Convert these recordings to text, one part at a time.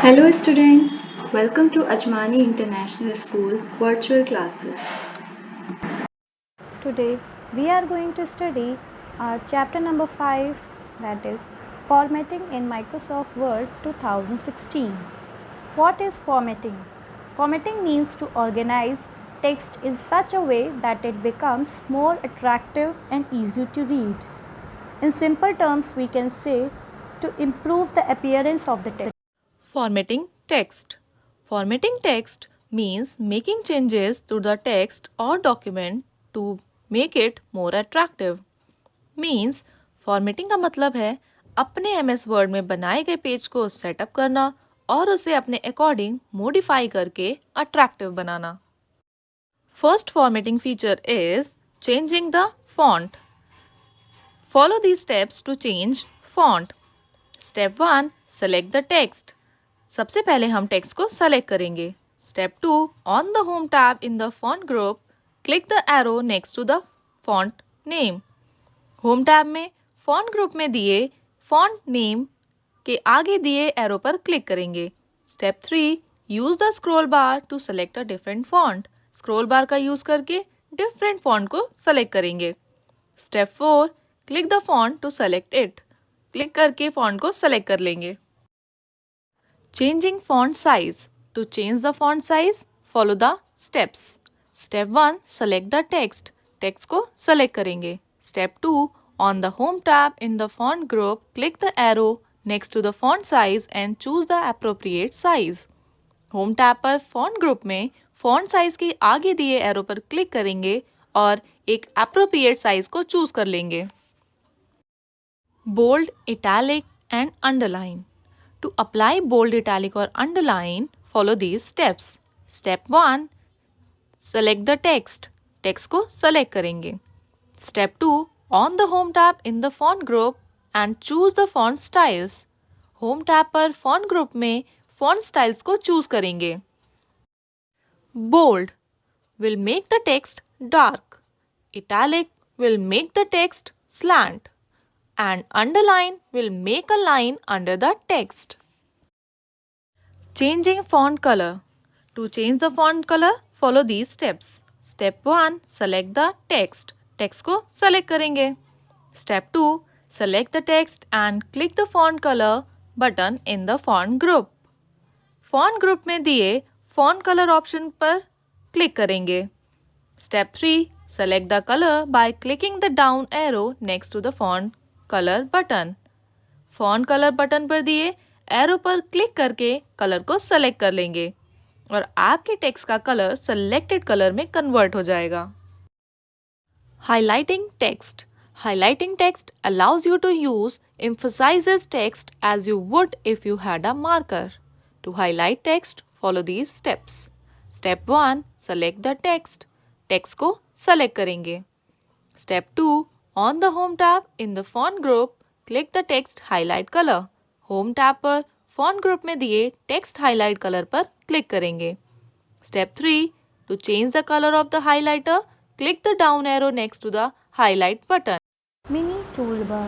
Hello students, welcome to Ajmani International School virtual classes. Today we are going to study our chapter number 5, that is Formatting in Microsoft Word 2016. What is formatting? Formatting means to organize text in such a way that it becomes more attractive and easy to read. In simple terms, we can say to improve the appearance of the text. Formatting text. Formatting text means making changes to the text or document to make it more attractive. Means formatting का मतलब है अपने MS Word में बनाए गए page को setup करना और उसे अपने अकॉर्डिंग मॉडिफाई करके attractive banana. First formatting feature is changing the font. Follow these steps to change font. Step 1. Select the text. सबसे पहले हम टेक्स्ट को सेलेक्ट करेंगे. Step 2. On the home tab in the font group click the arrow next to the font name. Home tab में font group में दिए font name के आगे दिए एरो पर क्लिक करेंगे. Step 3. Use the scroll bar to select a different font. Scroll bar का use करके डिफरेंट फॉन्ट को सेलेक्ट करेंगे. Step 4. Click the font to select it. Click करके फॉन्ट को सेलेक्ट कर लेंगे. Changing font size. To change the font size, follow the steps. Step 1. Select the text. Text को select करेंगे. Step 2. On the home tab in the font group, click the arrow next to the font size and choose the appropriate size. Home tab पर font group में font size के आगे दिए arrow पर click करेंगे और एक appropriate size को choose कर लेंगे. Bold, italic and underline. To apply bold, italic or underline, follow these steps. Step 1. Select the text. Text को select करेंगे. Step 2. On the home tab in the font group and choose the font styles. Home tab पर font group में font styles को choose करेंगे. Bold will make the text dark. Italic will make the text slant. And underline will make a line under the text. Changing font color. To change the font color, follow these steps. Step 1. Select the text. Text को select करेंगे. Step 2. Select the text and click the font color button in the font group. Font group में दिए font color option पर click करेंगे. Step 3. Select the color by clicking the down arrow next to the font color button. Font color button पर दिए arrow पर click करके colour को select कर लेंगे और आपके टेक्स्ट का कलर सेलेक्टेड कलर में कन्वर्ट हो जाएगा. Highlighting text. Highlighting text allows you to use emphasizes text as you would if you had a marker. To highlight text, follow these steps. Step 1. Select the text. Text को select करेंगे. Step 2. On the home tab in the font group, click the text highlight color. Home tab पर font group में दिए text highlight colour पर click करेंगे. Step 3. To change the colour of the highlighter, click the down arrow next to the highlight button. Mini toolbar.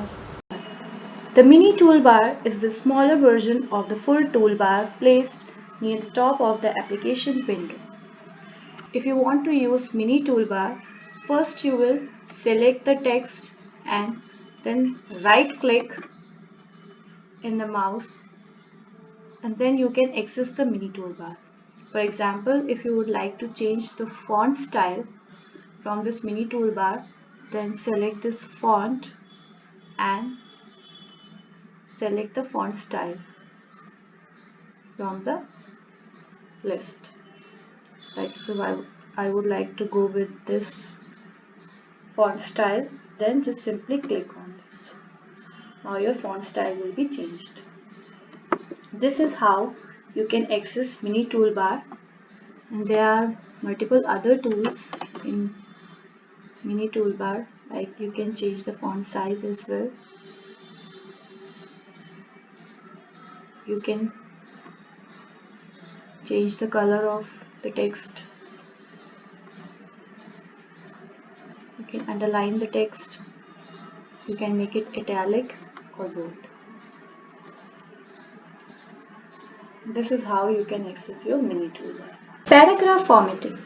The mini toolbar is the smaller version of the full toolbar placed near the top of the application window. If you want to use mini toolbar, first you will select the text and then right click in the mouse and then you can access the mini toolbar. For example, if you would like to change the font style from this mini toolbar, then select this font and select the font style from the list. Like if I would like to go with this font style, then just simply click on this. Now your font style will be changed. This is how you can access mini toolbar, and there are multiple other tools in mini toolbar, like you can change the font size as well. You can change the color of the text. You can underline the text. You can make it italic or bold. This is how you can access your mini toolbar. Paragraph formatting.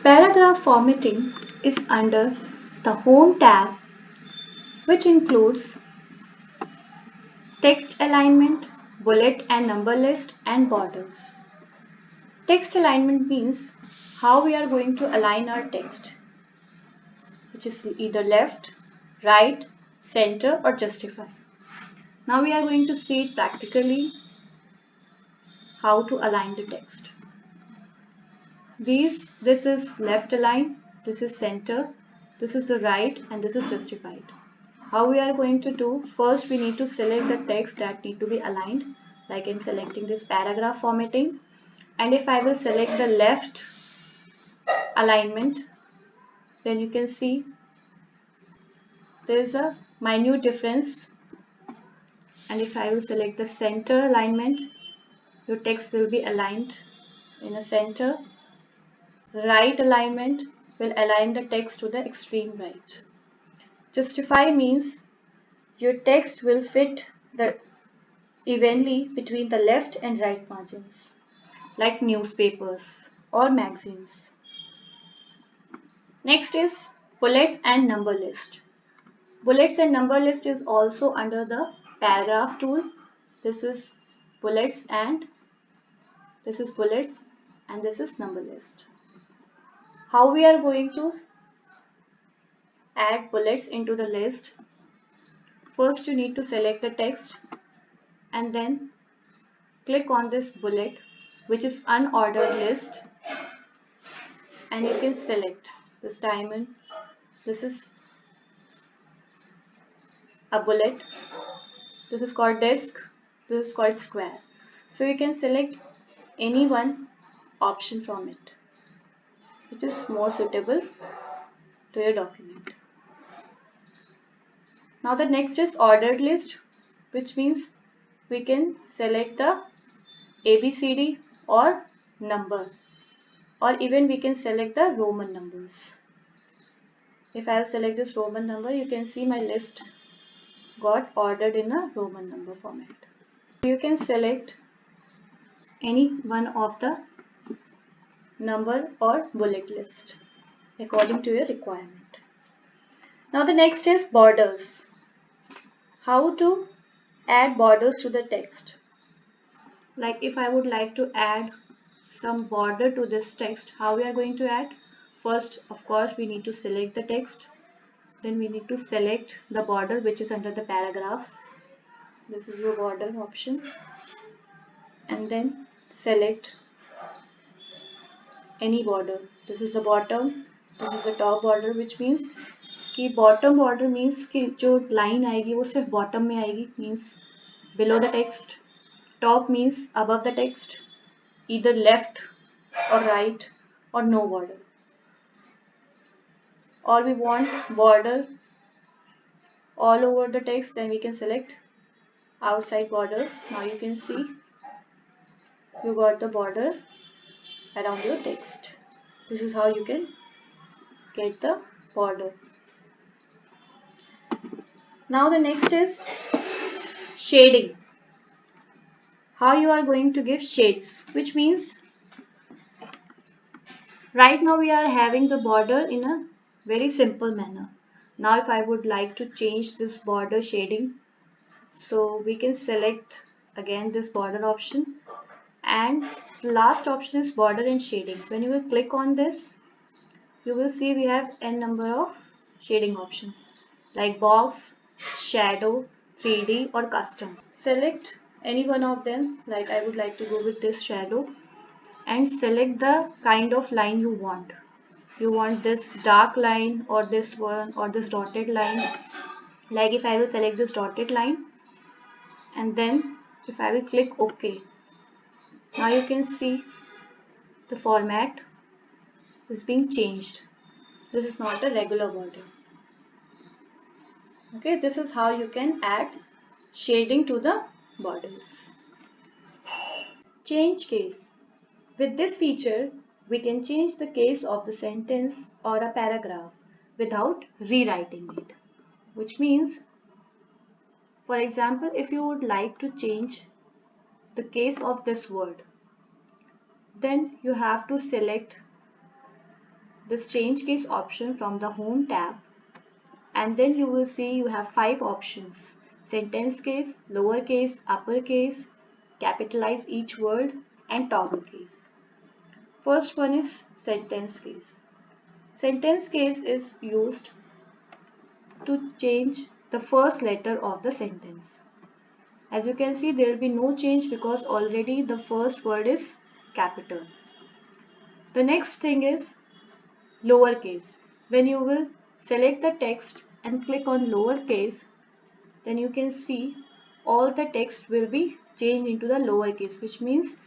Paragraph formatting is under the Home tab, which includes text alignment, bullet and number list, and borders. Text alignment means how we are going to align our text, which is either left, right, center, or justify. Now we are going to see it practically how to align the text. This is left align, this is center, this is the right, and this is justified. How we are going to do? First we need to select the text that need to be aligned, like in selecting this paragraph formatting. And if I will select the left alignment, then you can see there is a minute difference. And if I will select the center alignment, your text will be aligned in a center. Right alignment will align the text to the extreme right. Justify means your text will fit the evenly between the left and right margins, like newspapers or magazines. Next is bullets and number list. Bullets and number list is also under the paragraph tool. This is bullets and this is bullets and this is number list. How we are going to add bullets into the list? First you need to select the text and then click on this bullet, which is unordered list, and you can select this diamond. This is a bullet. This is called disk. This is called square. So you can select any one option from it, which is more suitable to your document. Now the next is ordered list, which means we can select the ABCD or number, or even we can select the Roman numbers. If I will select this Roman number, you can see my list got ordered in a Roman number format. You can select any one of the number or bullet list according to your requirement. Now the next is borders. How to add borders to the text. Like if I would like to add some border to this text, how we are going to add? First, of course, we need to select the text. Then we need to select the border which is under the paragraph. This is your border option. And then select any border. This is the bottom. This is the top border, which means कि bottom border means कि जो line आएगी वो सिर्फ bottom में आएगी, means below the text. Top means above the text, either left or right or no border. Or we want border all over the text, then we can select outside borders. Now you can see you got the border around your text. This is how you can get the border. Now the next is shading. How you are going to give shades, which means right now we are having the border in a very simple manner. Now if I would like to change this border shading, so we can select again this border option, and the last option is border and shading. When you will click on this, you will see we have n number of shading options like box, shadow, 3D or custom. Select any one of them, like I would like to go with this shadow, and select the kind of line you want. You want this dark line or this one or this dotted line. Like if I will select this dotted line and then if I will click OK, now you can see the format is being changed. This is not a regular border. Okay, this is how you can add shading to the borders. Change case. With this feature, we can change the case of the sentence or a paragraph without rewriting it. Which means, for example, if you would like to change the case of this word. Then you have to select this change case option from the home tab, and then you will see you have 5 options: sentence case, lower case, upper case, capitalize each word, and toggle case. First one is sentence case. Sentence case is used to change the first letter of the sentence. As you can see, there will be no change because already the first word is capital. The next thing is lowercase. When you will select the text and click on lowercase, then you can see all the text will be changed into the lowercase, which means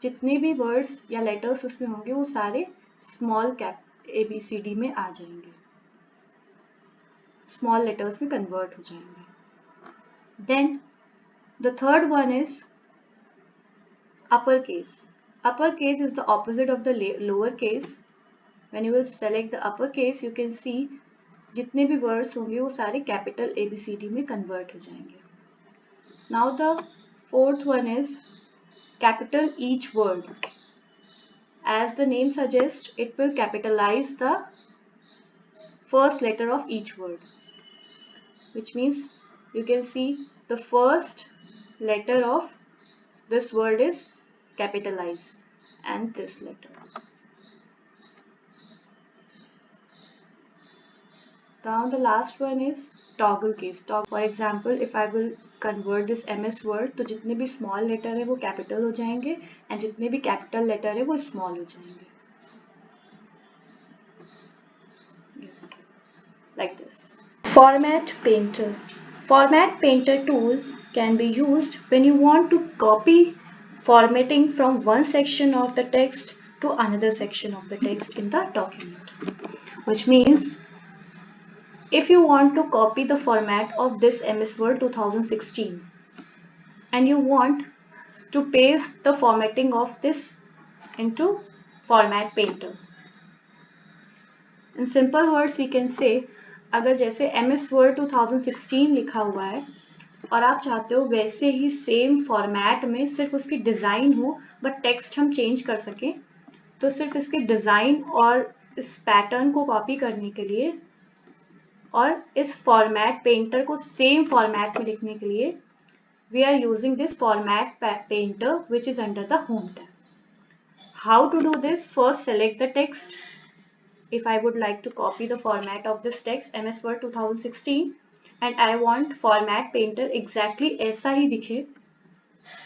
जितने भी words या letters उसमें होंगे वो सारे small cap ABCD में आ जाएंगे, small letters में convert हो जाएंगे. Then the third one is uppercase. Uppercase is the opposite of the lowercase. When you will select the uppercase, you can see जितने भी words होंगे वो सारे capital ABCD में convert हो जाएंगे. Now the fourth one is capital each word. As the name suggests, it will capitalize the first letter of each word, which means you can see the first letter of this word is capitalized and this letter. Now the last one is toggle case. For example, if I will convert this MS word, तो जितने भी small letter है वो capital हो जाएंगे and जितने भी capital letter है वो small हो जाएंगे. Yes. Like this. Format Painter. Format Painter tool can be used when you want to copy formatting from one section of the text to another section of the text in the document. Which means if you want to copy the format of this MS Word 2016 and you want to paste the formatting of this into Format Painter. In simple words we can say, अगर जैसे MS Word 2016 लिखा हुआ है और आप चाहते हो वैसे ही सेम फॉर्मेट में सिर्फ उसकी डिज़ाइन हो बट टेक्स्ट हम चेंज कर सकें, तो सिर्फ इसके डिज़ाइन और इस पैटर्न को कॉपी करने के लिए और इस फॉर्मेट पेंटर को सेम फॉर्मेट में लिखने के लिए we are using this format painter which is under the home tab. How to do this? First select the text. If I would like to copy the format of this text MS Word 2016 and I want format painter exactly ऐसा ही दिखे,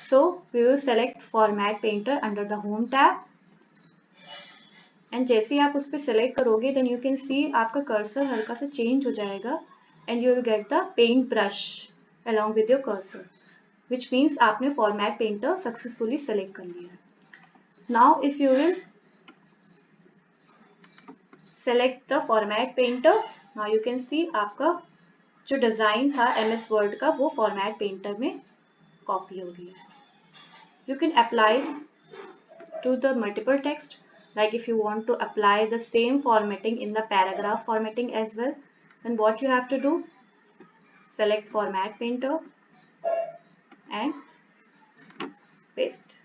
so we will select format painter under the home tab and जैसे ही आप उस पर select करोगे then you can see आपका cursor हल्का सा change हो जाएगा and you will get the paint brush along with your cursor, which means आपने format painter successfully select कर लिया. Now if you will select the format painter, now you can see आपका जो design था MS Word का वो format painter में copy हो गया. You can apply to the multiple text, like if you want to apply the same formatting in the paragraph formatting as well, then what you have to do, select format painter and paste.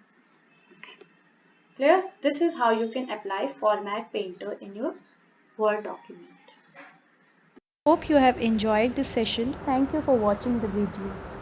Clear? This is how you can apply format painter in your Word document. Hope you have enjoyed this session. Thank you for watching the video.